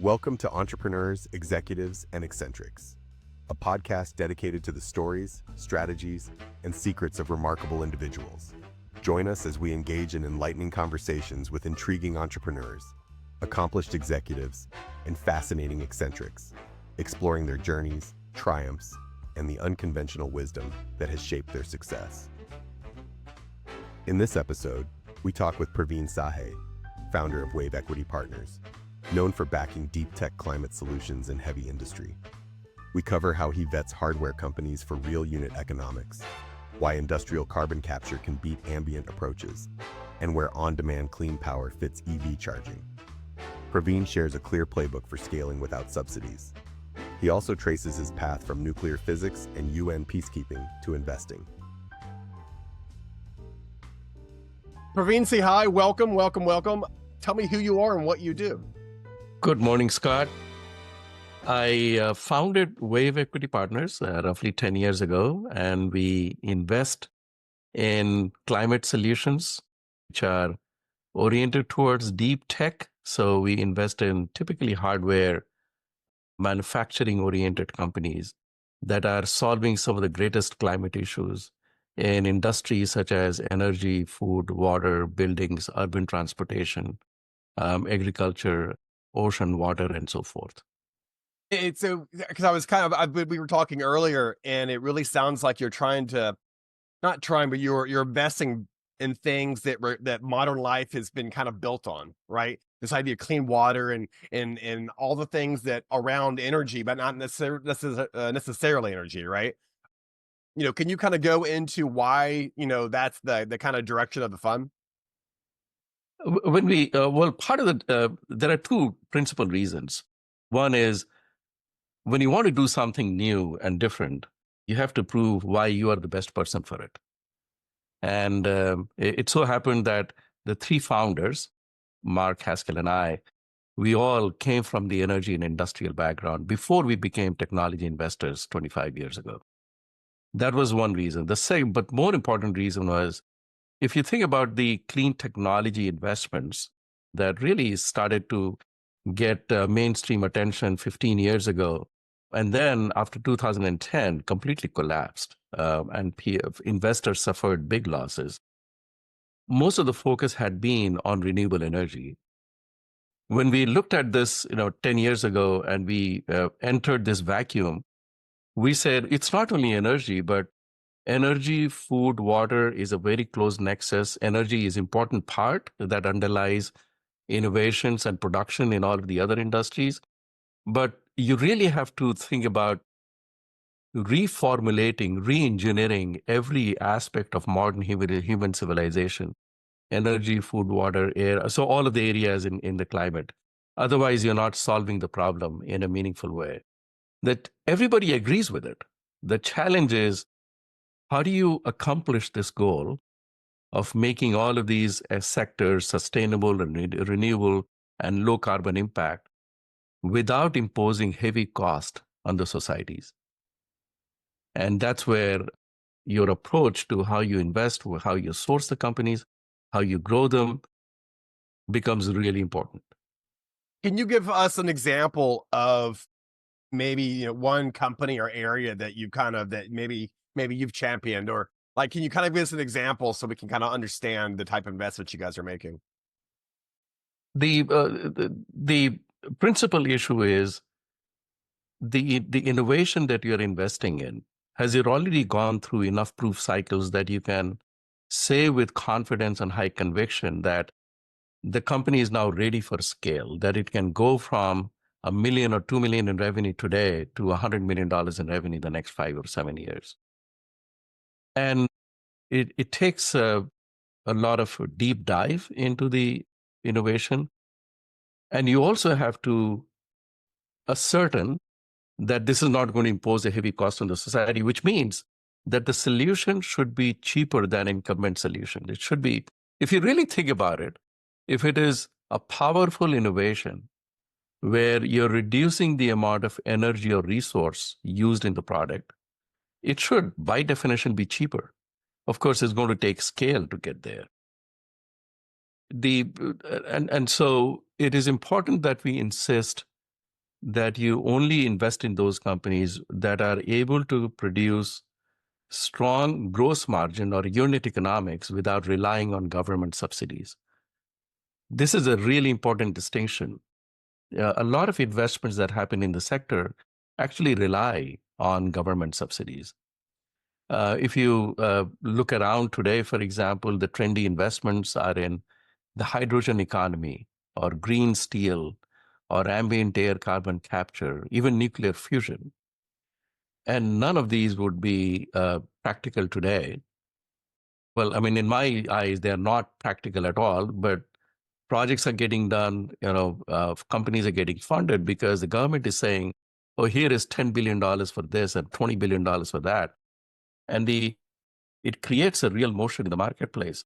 Welcome to Entrepreneurs, Executives, and Eccentrics, a podcast dedicated to the stories, strategies, and secrets of remarkable individuals. Join us as we engage in enlightening conversations with intriguing entrepreneurs, accomplished executives, and fascinating eccentrics, exploring their journeys, triumphs, and the unconventional wisdom that has shaped their success. In this episode, we talk with Praveen Sahay, founder of Wave Equity Partners, known for backing deep tech climate solutions in heavy industry. We cover how he vets hardware companies for real unit economics, why industrial carbon capture can beat ambient approaches, and where on-demand clean power fits EV charging. Praveen shares a clear playbook for scaling without subsidies. He also traces his path from nuclear physics and UN peacekeeping to investing. Pervine Sahay, welcome. Tell me who you are and what you do. Good morning, Scott. I founded Wave Equity Partners roughly 10 years ago, and we invest in climate solutions which are oriented towards deep tech. So we invest in typically hardware, manufacturing-oriented companies that are solving some of the greatest climate issues in industries such as energy, food, water, buildings, urban transportation, agriculture, ocean, water, and so forth. It's because I was we were talking earlier, and it really sounds like you're but you're investing in things that modern life has been kind of built on, right? This idea of clean water and all the things that around energy, but not necessarily energy, right? Can you kind of go into why that's the kind of direction of the fund? When we, part of there are two principal reasons. One is when you want to do something new and different, you have to prove why you are the best person for it. And it so happened that the three founders, Mark, Haskell, and I, we all came from the energy and industrial background before we became technology investors 25 years ago. That was one reason. The second, but more important reason was, if you think about the clean technology investments that really started to get mainstream attention 15 years ago, and then after 2010 completely collapsed, and investors suffered big losses, most of the focus had been on renewable energy. When we looked at this 10 years ago and we entered this vacuum, we said it's not only energy, but energy, food, water is a very close nexus. Energy is an important part that underlies innovations and production in all of the other industries. But you really have to think about reformulating, re-engineering every aspect of modern human civilization: energy, food, water, air, so all of the areas in the climate. Otherwise, you're not solving the problem in a meaningful way. That everybody agrees with it. The challenge is, how do you accomplish this goal of making all of these sectors sustainable and renewable and low carbon impact without imposing heavy cost on the societies? And that's where your approach to how you invest, how you source the companies, how you grow them becomes really important. Can you give us an example of maybe one company or area that you maybe you've championed, or can you kind of give us an example so we can kind of understand the type of investments you guys are making? The principal issue is the innovation that you're investing in. Has it already gone through enough proof cycles that you can say with confidence and high conviction that the company is now ready for scale, that it can go from $1 million or $2 million in revenue today to $100 million in revenue in the next 5 or 7 years? And it takes a lot of deep dive into the innovation. And you also have to ascertain that this is not going to impose a heavy cost on the society, which means that the solution should be cheaper than incumbent solution. It should be, if you really think about it, if it is a powerful innovation where you're reducing the amount of energy or resource used in the product, it should, by definition, be cheaper. Of course, it's going to take scale to get there. And so it is important that we insist that you only invest in those companies that are able to produce strong gross margin or unit economics without relying on government subsidies. This is a really important distinction. A lot of investments that happen in the sector actually rely on government subsidies. If you look around today, for example, the trendy investments are in the hydrogen economy or green steel or ambient air carbon capture, even nuclear fusion. And none of these would be practical today. Well, I mean, in my eyes, they're not practical at all, but projects are getting done, companies are getting funded because the government is saying, oh, here is $10 billion for this and $20 billion for that. And it creates a real motion in the marketplace.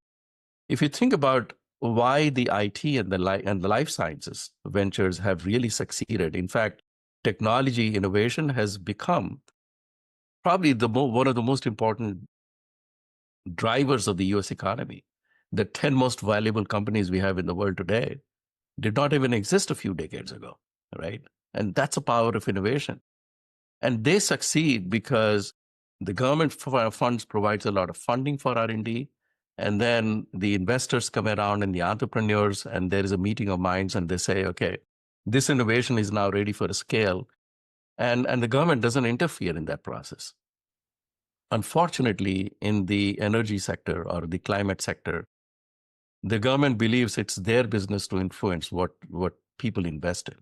If you think about why the IT and the life sciences ventures have really succeeded, in fact, technology innovation has become probably one of the most important drivers of the US economy. The 10 most valuable companies we have in the world today did not even exist a few decades ago, right? And that's a power of innovation. And they succeed because the government funds provides a lot of funding for R&D, and then the investors come around and the entrepreneurs, and there is a meeting of minds, and they say, okay, this innovation is now ready for a scale, and the government doesn't interfere in that process. Unfortunately, in the energy sector or the climate sector, the government believes it's their business to influence what people invest in.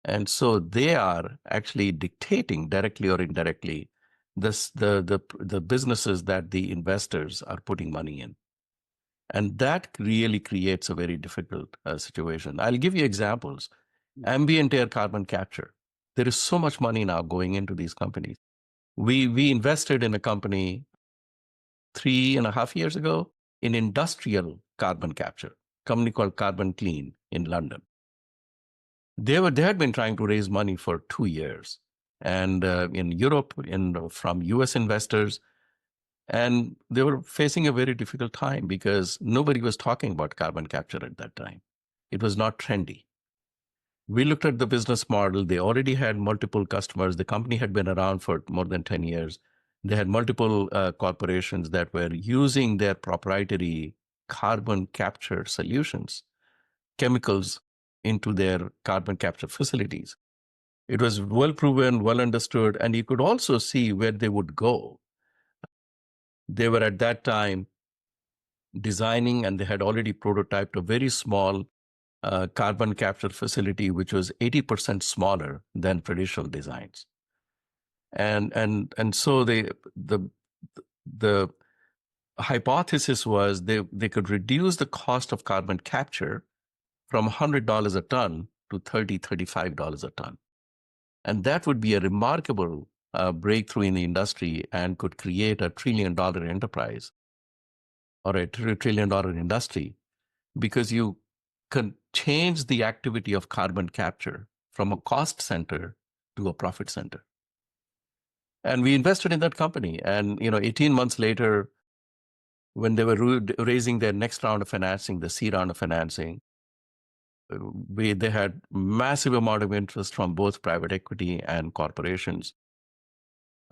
And so they are actually dictating directly or indirectly the businesses that the investors are putting money in. And that really creates a very difficult situation. I'll give you examples. Ambient air carbon capture. There is so much money now going into these companies. We invested in a company 3.5 years ago in industrial carbon capture, a company called Carbon Clean in London. They had been trying to raise money for 2 years, and in Europe, from US investors, and they were facing a very difficult time because nobody was talking about carbon capture at that time. It was not trendy. We looked at the business model. They already had multiple customers. The company had been around for more than 10 years. They had multiple corporations that were using their proprietary carbon capture solutions, chemicals, into their carbon capture facilities. It was well proven, well understood, and you could also see where they would go. They were at that time designing, and they had already prototyped a very small carbon capture facility, which was 80% smaller than traditional designs. And so the hypothesis was they could reduce the cost of carbon capture from $100 a ton to $30, $35 a ton. And that would be a remarkable breakthrough in the industry and could create a $1 trillion enterprise or a $1 trillion industry, because you can change the activity of carbon capture from a cost center to a profit center. And we invested in that company. And 18 months later, when they were raising their next round of financing, the C round of financing, they had massive amount of interest from both private equity and corporations.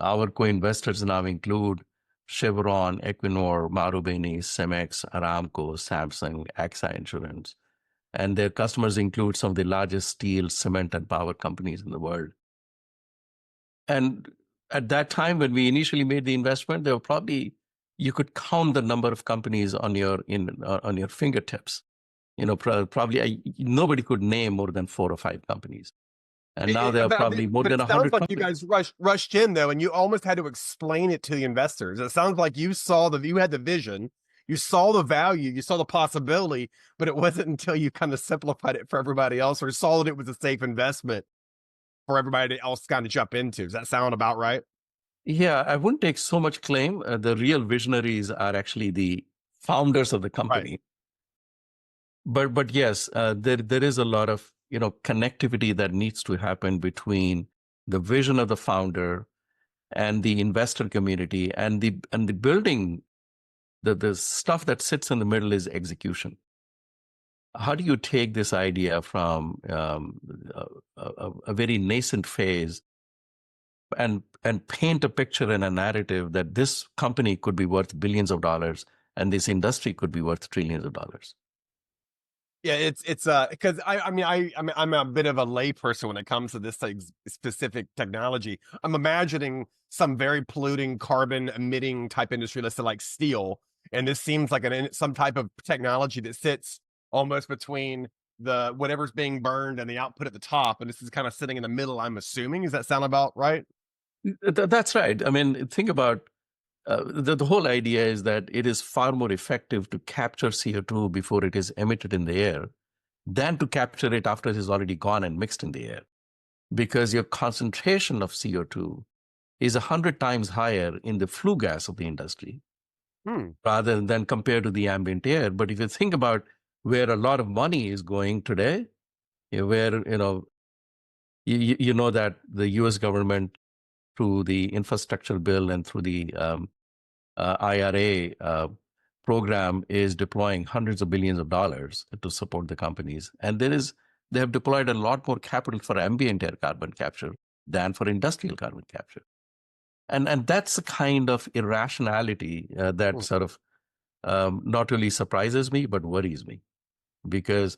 Our co-investors now include Chevron, Equinor, Marubeni, Cemex, Aramco, Samsung, AXA Insurance. And their customers include some of the largest steel, cement, and power companies in the world. And at that time, when we initially made the investment, there were probably, you could count the number of companies on your fingertips. Probably nobody could name more than 4 or 5 companies. And now there are probably more than 100 companies. It sounds like companies. you guys rushed in, though, and you almost had to explain it to the investors. It sounds like you had the vision, you saw the value, you saw the possibility, but it wasn't until you kind of simplified it for everybody else or saw that it was a safe investment for everybody else to kind of jump into. Does that sound about right? Yeah, I wouldn't take so much claim. The real visionaries are actually the founders of the company. Right. But yes, there is a lot of connectivity that needs to happen between the vision of the founder and the investor community, and the building. The stuff that sits in the middle is execution. how do you take this idea from a very nascent phase and paint a picture and a narrative that this company could be worth billions of dollars and this industry could be worth trillions of dollars? Yeah, it's because I'm a bit of a layperson when it comes to this like specific technology. I'm imagining some very polluting, carbon emitting type industry listed like steel, and this seems like some type of technology that sits almost between the whatever's being burned and the output at the top, and this is kind of sitting in the middle. I'm assuming. Does that sound about right? That's right. I mean, think about the whole idea is that it is far more effective to capture CO2 before it is emitted in the air than to capture it after it is already gone and mixed in the air, because your concentration of CO2 is 100 times higher in the flue gas of the industry rather than compared to the ambient air. But if you think about where a lot of money is going today, where, you know that the US government through the infrastructure bill and through the IRA program is deploying hundreds of billions of dollars to support the companies. And they have deployed a lot more capital for ambient air carbon capture than for industrial carbon capture. And that's the kind of irrationality that sort of not really surprises me, but worries me. Because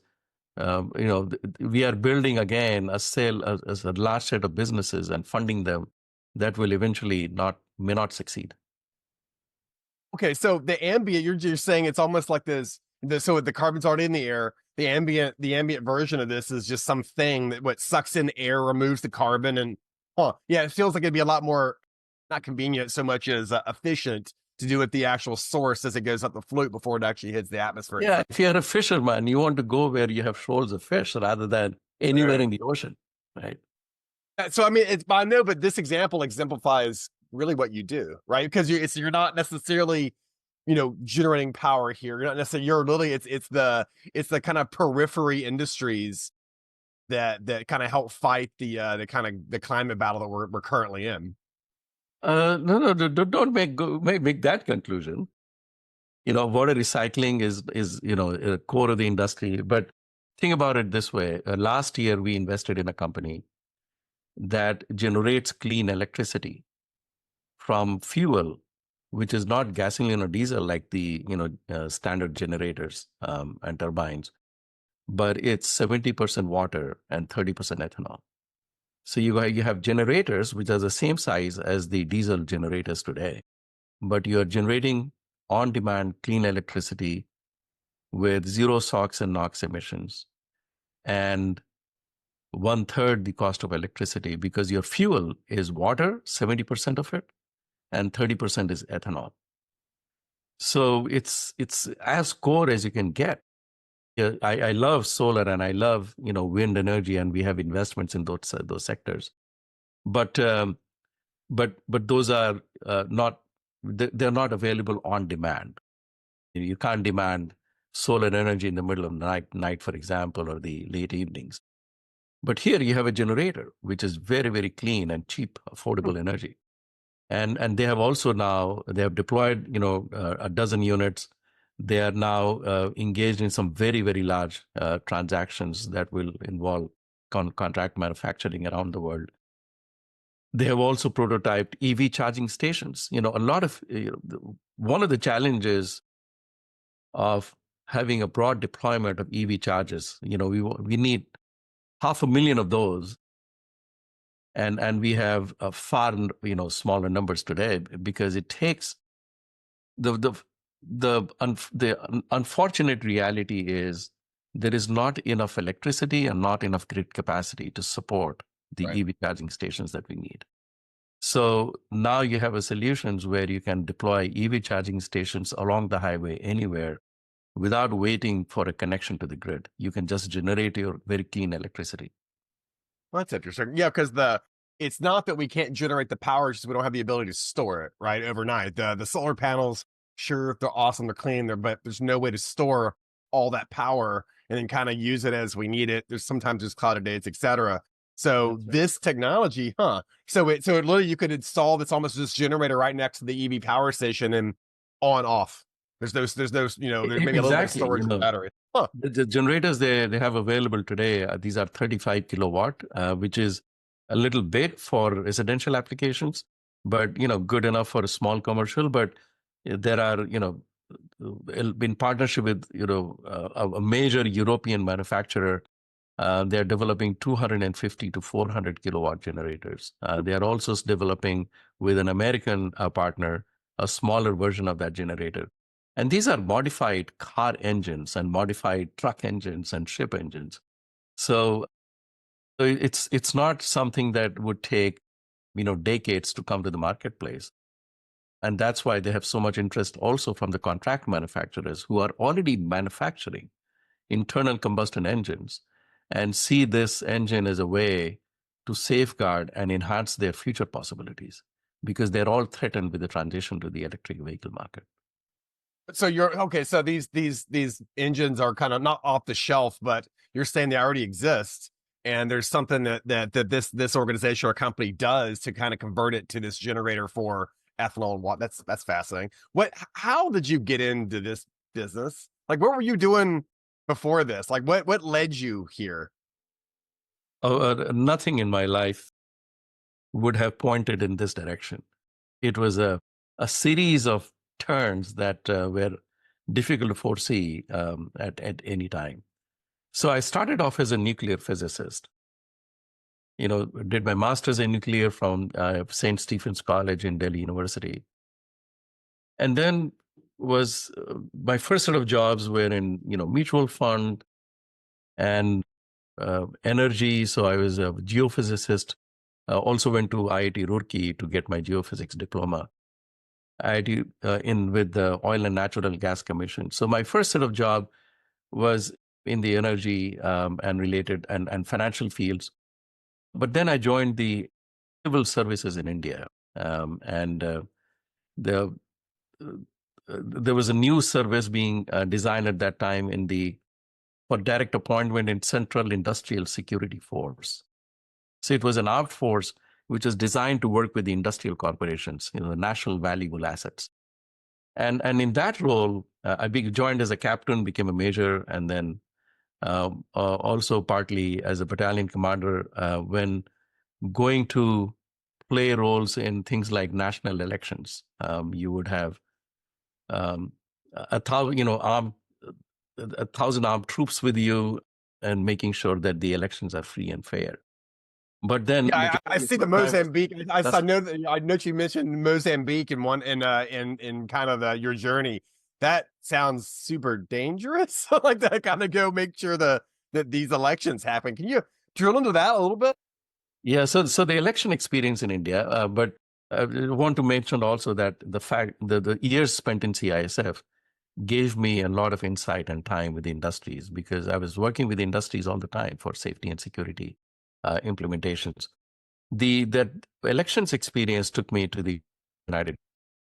we are building again as a large set of businesses and funding them that will eventually may not succeed. Okay, so the ambient, you're saying it's almost like so the carbon's already in the air. The ambient version of this is just something that what sucks in air, removes the carbon, and yeah, it feels like it'd be a lot more not convenient so much as efficient to do at the actual source as it goes up the flute before it actually hits the atmosphere. Yeah, if you're a fisherman, you want to go where you have shoals of fish rather than anywhere in the ocean, right? So I mean, I know, but this example exemplifies really what you do, right? Because you're not necessarily, generating power here. You're not necessarily. You're literally it's the kind of periphery industries that kind of help fight the climate battle that we're currently in. No, don't make that conclusion. Water recycling is a core of the industry. But think about it this way: last year we invested in a company that generates clean electricity from fuel, which is not gasoline or diesel like the standard generators and turbines, but it's 70% water and 30% ethanol. So you have generators which are the same size as the diesel generators today, but you are generating on-demand clean electricity with zero SOx and NOx emissions, and 1/3 the cost of electricity because your fuel is water, 70% of it, and 30% is ethanol. So it's as core as you can get. Yeah, I love solar and I love wind energy, and we have investments in those sectors. But those are they're not available on demand. You can't demand solar energy in the middle of the night, for example, or the late evenings. But here you have a generator, which is very, very clean and cheap, affordable energy. And they have also now, they have deployed, a dozen units. They are now engaged in some very, very large transactions that will involve contract manufacturing around the world. They have also prototyped EV charging stations. One of the challenges of having a broad deployment of EV chargers, we need 500,000 of those. And we have far smaller numbers today because it takes the unfortunate reality is there is not enough electricity and not enough grid capacity to support the EV charging stations that we need. So now you have solutions where you can deploy EV charging stations along the highway anywhere without waiting for a connection to the grid. You can just generate your very clean electricity. Well, that's interesting. Yeah, because it's not that we can't generate the power, it's just we don't have the ability to store it right overnight. The solar panels, sure, they're awesome, they're clean, but there's no way to store all that power and then kind of use it as we need it. Sometimes there's clouded dates, etc. So this technology, So it literally you could install this almost this generator right next to the EV power station and on off. There's no, there may be a little bit of Exactly. storage in the battery. Huh. The generators they have available today, these are 35 kilowatt, which is a little big for residential applications, but good enough for a small commercial. But there are in partnership with a major European manufacturer. They're developing 250 to 400 kilowatt generators. They are also developing with an American partner a smaller version of that generator. And these are modified car engines and modified truck engines and ship engines. So it's not something that would take decades to come to the marketplace. And that's why they have so much interest also from the contract manufacturers who are already manufacturing internal combustion engines and see this engine as a way to safeguard and enhance their future possibilities, because they're all threatened with the transition to the electric vehicle market. So you're okay. So these engines are kind of not off the shelf, but you're saying they already exist, and there's something that this organization or company does to kind of convert it to this generator for ethanol and what. That's fascinating. How did you get into this business? Like, what were you doing before this? Like, what led you here? Nothing in my life would have pointed in this direction. It was a series of turns that were difficult to foresee at any time. So I started off as a nuclear physicist. Did my master's in nuclear from St. Stephen's College in Delhi University. And then was my first set of jobs were in mutual fund and energy. So I was a geophysicist. Also went to IIT Roorkee to get my geophysics diploma. IIT with the Oil and Natural Gas Commission. So my first set of job was in the energy and related and financial fields. But then I joined the civil services in India, and there was a new service being designed at that time for direct appointment in Central Industrial Security Force. So it was an armed force which was designed to work with the industrial corporations, the national valuable assets. And in that role, I joined as a captain, became a major, and then also partly as a battalion commander when going to play roles in things like national elections. You would have 1,000 armed troops with you and making sure that the elections are free and fair. But then Yeah, I see the Mozambique. I know that you mentioned Mozambique in kind of your journey. That sounds super dangerous. Like that kind of go make sure that these elections happen. Can you drill into that a little bit? Yeah, so the election experience in India, but I want to mention also that the years spent in CISF gave me a lot of insight and time with the industries, because I was working with the industries all the time for safety and security implementations. That elections experience took me to the United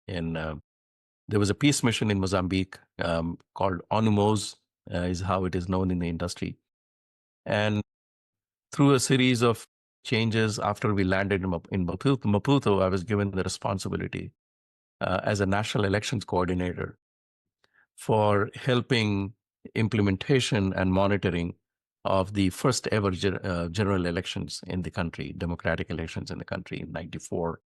States. There was a peace mission in Mozambique called ONUMOS, is how it is known in the industry. And through a series of changes after we landed in Maputo, I was given the responsibility as a national elections coordinator for helping implementation and monitoring of the first ever general elections in the country, democratic elections in the country in 94.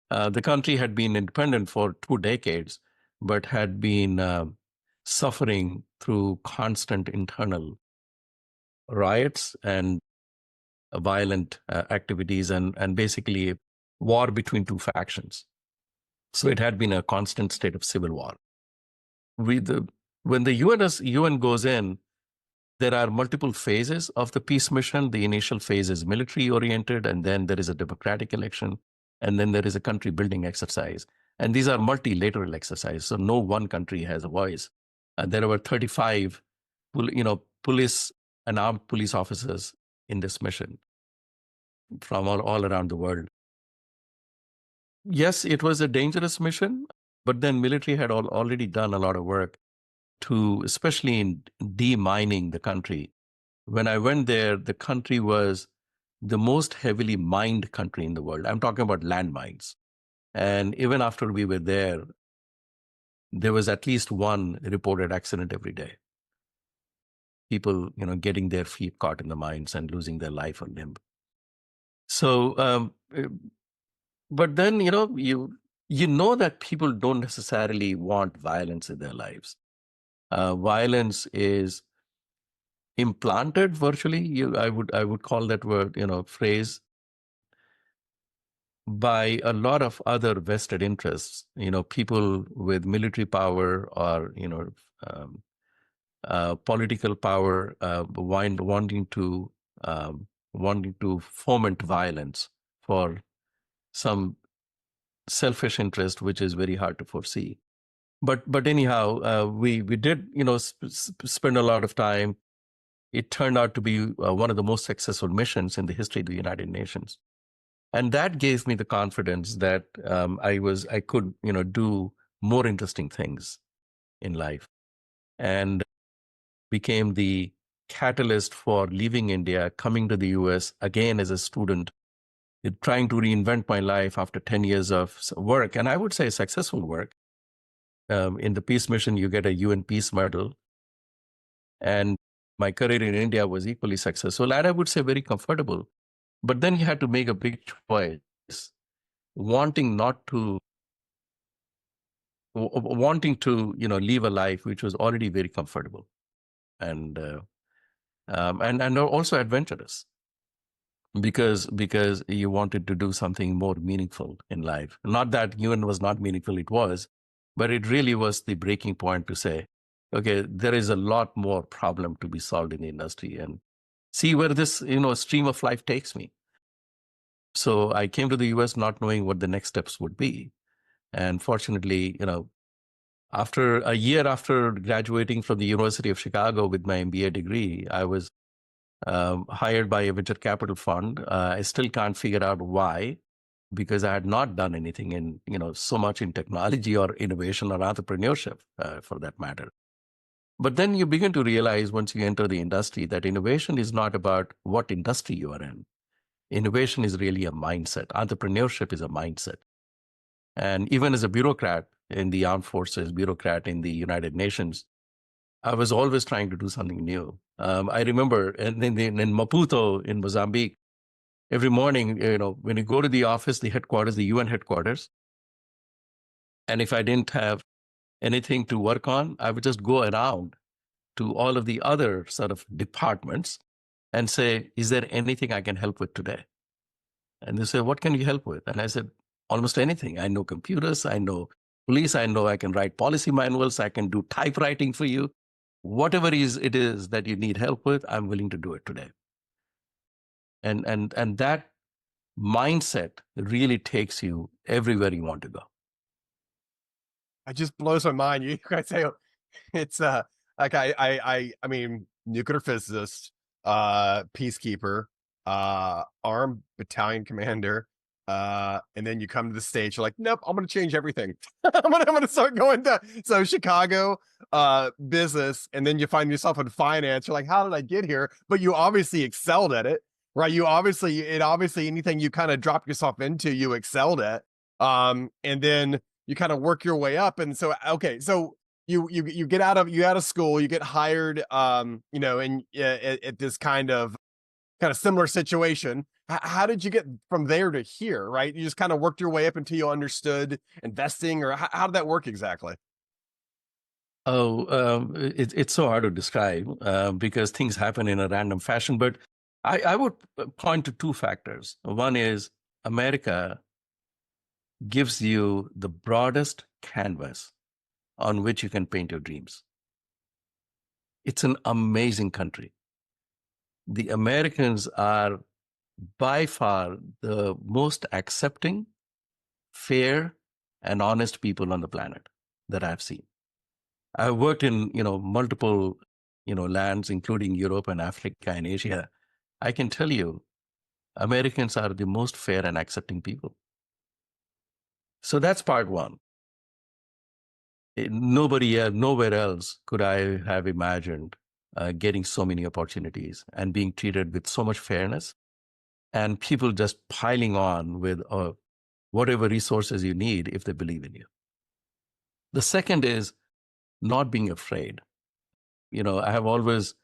The country had been independent for 2 decades, but had been suffering through constant internal riots and violent activities and basically war between 2 factions. So it had been a constant state of civil war. When the UN goes in, there are multiple phases of the peace mission. The initial phase is military oriented, and then there is a democratic election, and then there is a country building exercise. And these are multilateral exercises, so no one country has a voice. There were 35 police and armed police officers in this mission from all around the world. Yes, it was a dangerous mission, but then military had already done a lot of work especially in demining the country. When I went there, the country was the most heavily mined country in the world. I'm talking about landmines. And even after we were there, there was at least one reported accident every day. People, getting their feet caught in the mines and losing their life or limb. So, but then, you know that people don't necessarily want violence in their lives. Violence is implanted virtually. I would call that word, phrase, by a lot of other vested interests. People with military power or um, political power, wanting to foment violence for some selfish interest, which is very hard to foresee. But anyhow, we did spend a lot of time. It turned out to be one of the most successful missions in the history of the United Nations, and that gave me the confidence that I could do more interesting things in life, and became the catalyst for leaving India, coming to the US again as a student, trying to reinvent my life after 10 years of work. And I would say successful work. In the peace mission, you get a UN Peace Medal. And my career in India was equally successful, and I would say very comfortable. But then you had to make a big choice, wanting to leave a life which was already very comfortable, and also adventurous, because you wanted to do something more meaningful in life. Not that UN was not meaningful, it was, but it really was the breaking point to say, okay, there is a lot more problem to be solved in the industry, and see where this stream of life takes me. So I came to the US not knowing what the next steps would be, and fortunately, after a year after graduating from the University of Chicago with my MBA degree, I was hired by a venture capital fund. I still can't figure out why, because I had not done anything in, so much in technology or innovation or entrepreneurship, for that matter. But then you begin to realize once you enter the industry that innovation is not about what industry you are in. Innovation is really a mindset. Entrepreneurship is a mindset. And even as a bureaucrat in the armed forces, bureaucrat in the United Nations, I was always trying to do something new. I remember in Maputo in Mozambique, every morning, when you go to the office, the headquarters, the UN headquarters, and if I didn't have anything to work on, I would just go around to all of the other sort of departments and say, is there anything I can help with today? And they say, what can you help with? And I said, almost anything. I know computers, I know police, I know I can write policy manuals, I can do typewriting for you. Whatever it is that you need help with, I'm willing to do it today. And that mindset really takes you everywhere you want to go. It just blows my mind. You guys say it's like I mean, nuclear physicist, peacekeeper, armed battalion commander, and then you come to the stage, you're like, nope, I'm gonna change everything. I'm gonna start going to Chicago business, and then you find yourself in finance. You're like, how did I get here? But you obviously excelled at it, right? You obviously anything you kind of drop yourself into, you excelled at. And then you kind of work your way up. And so okay, so you get out of school, you get hired, and at this kind of similar situation. How did you get from there to here, right? You just kind of worked your way up until you understood investing, or how did that work exactly? Oh, it's so hard to describe because things happen in a random fashion. But I would point to two factors. One is America gives you the broadest canvas on which you can paint your dreams. It's an amazing country. The Americans are by far the most accepting, fair, and honest people on the planet that I've seen. I've worked in, multiple, lands, including Europe and Africa and Asia. I can tell you, Americans are the most fair and accepting people. So that's part one. Nowhere else could I have imagined getting so many opportunities and being treated with so much fairness, and people just piling on with whatever resources you need if they believe in you. The second is not being afraid. I have always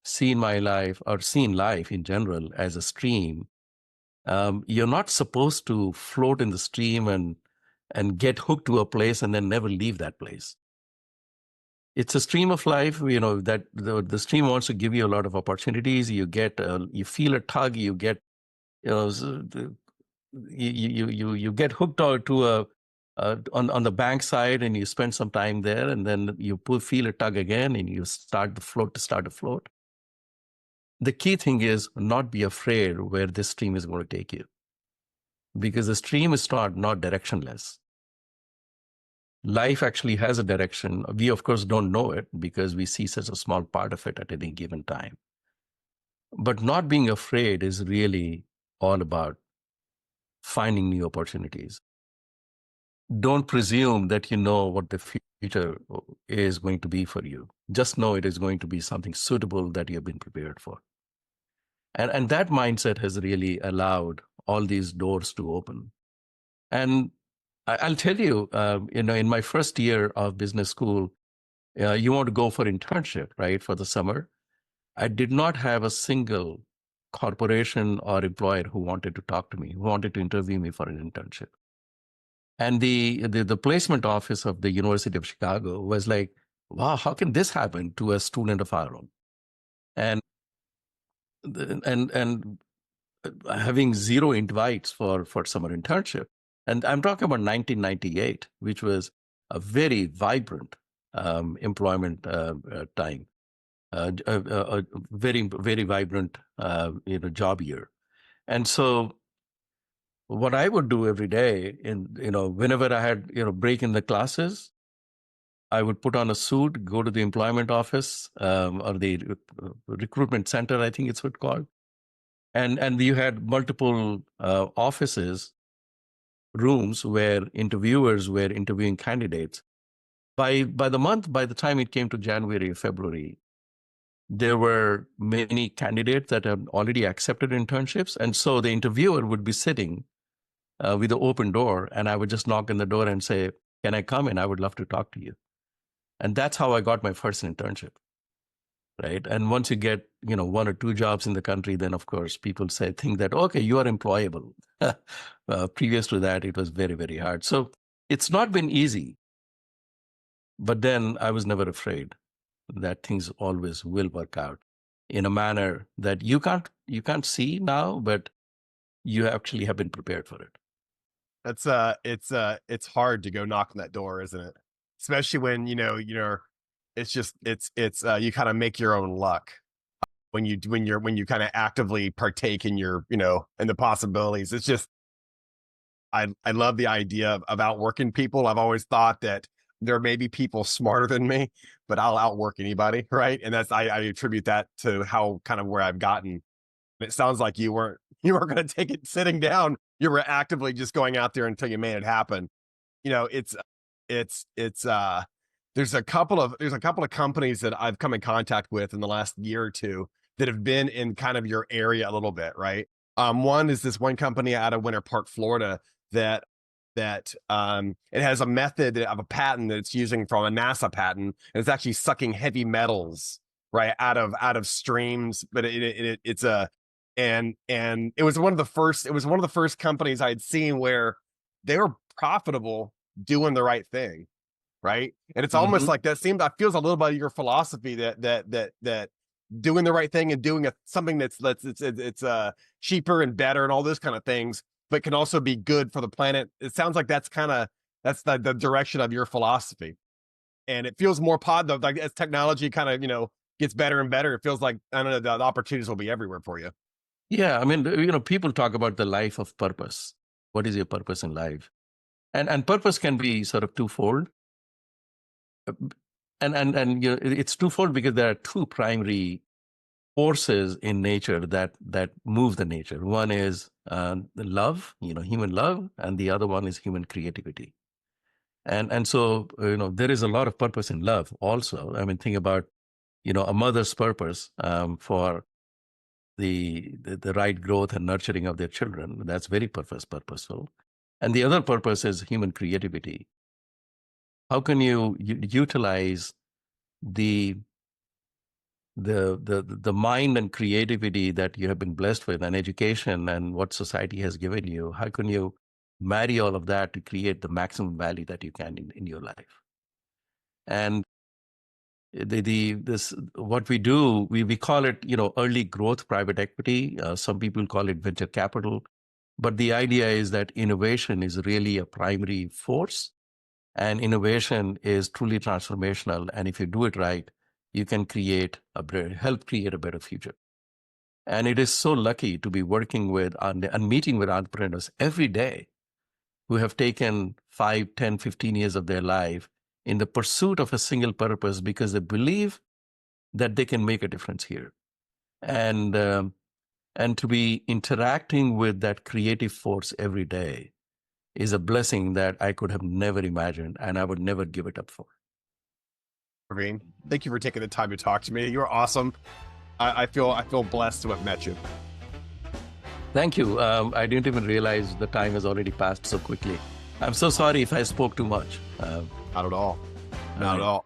seen my life, or seen life in general, as a stream. You're not supposed to float in the stream and get hooked to a place and then never leave that place. It's a stream of life, that the stream wants to give you a lot of opportunities. You feel a tug, you get, you get hooked out to on the bank side, and you spend some time there, and then you feel a tug again, and you start to float. The key thing is not be afraid where this stream is going to take you, because the stream is not directionless. Life actually has a direction. We, of course, don't know it because we see such a small part of it at any given time. But not being afraid is really all about finding new opportunities. Don't presume that you know what the future is going to be for you. Just know it is going to be something suitable that you have been prepared for. And that mindset has really allowed all these doors to open. And I'll tell you, in my first year of business school, you want to go for internship, right, for the summer. I did not have a single corporation or employer who wanted to talk to me, who wanted to interview me for an internship. And the placement office of the University of Chicago was like, wow, how can this happen to a student of our own? And having zero invites for summer internship. And I'm talking about 1998, which was a very vibrant employment time, a very, very vibrant job year. And so what I would do every day, whenever I had break in the classes, I would put on a suit, go to the employment office or the recruitment center, I think it's what called. And you had multiple offices, rooms where interviewers were interviewing candidates. By the time it came to January or February, there were many candidates that had already accepted internships. And so the interviewer would be sitting with an open door, and I would just knock on the door and say, can I come in? I would love to talk to you. And that's how I got my first internship. Right. And once you get, one or two jobs in the country, then of course people think that, okay, you are employable. Previous to that, it was very, very hard. So it's not been easy. But then I was never afraid that things always will work out in a manner that you can't see now, but you actually have been prepared for it. It's hard to go knock on that door, isn't it? Especially when, it's you kind of make your own luck when you kind of actively partake in your, in the possibilities. It's just, I love the idea of outworking people. I've always thought that there may be people smarter than me, but I'll outwork anybody. Right. And I attribute that to how kind of where I've gotten. It sounds like you weren't going to take it sitting down. You were actively just going out there until you made it happen. There's a couple of companies that I've come in contact with in the last year or two that have been in kind of your area a little bit, right? One is this one company out of Winter Park, Florida, that it has a method of a patent that it's using from a NASA patent, and it's actually sucking heavy metals right out of streams. But it was one of the first companies I'd seen where they were profitable doing the right thing. Right. And it's almost like that feels a little bit of your philosophy that doing the right thing and doing something that's cheaper and better and all those kind of things, but can also be good for the planet. It sounds like that's the direction of your philosophy. And it feels more positive, like as technology kind of, gets better and better, it feels like, I don't know, the opportunities will be everywhere for you. Yeah. I mean, people talk about the life of purpose. What is your purpose in life? And purpose can be sort of twofold. And it's twofold because there are two primary forces in nature that move the nature. One is the love, human love, and the other one is human creativity. And so there is a lot of purpose in love also. I mean, think about a mother's purpose for the right growth and nurturing of their children. That's very purposeful. And the other purpose is human creativity. how can you utilize the mind and creativity that you have been blessed with, and education and what society has given you? How can you marry all of that to create the maximum value that you can in your life? And this what we do, we call it, early growth private equity. Some people call it venture capital, but the idea is that innovation is really a primary force, and innovation is truly transformational. And if you do it right, you can help create a better future. And it is so lucky to be working with and meeting with entrepreneurs every day who have taken 5, 10, 15 years of their life in the pursuit of a single purpose because they believe that they can make a difference here. And to be interacting with that creative force every day is a blessing that I could have never imagined, and I would never give it up for. Praveen, thank you for taking the time to talk to me. You're awesome. I feel blessed to have met you. Thank you. I didn't even realize the time has already passed so quickly. I'm so sorry if I spoke too much. Not at all. Not at all.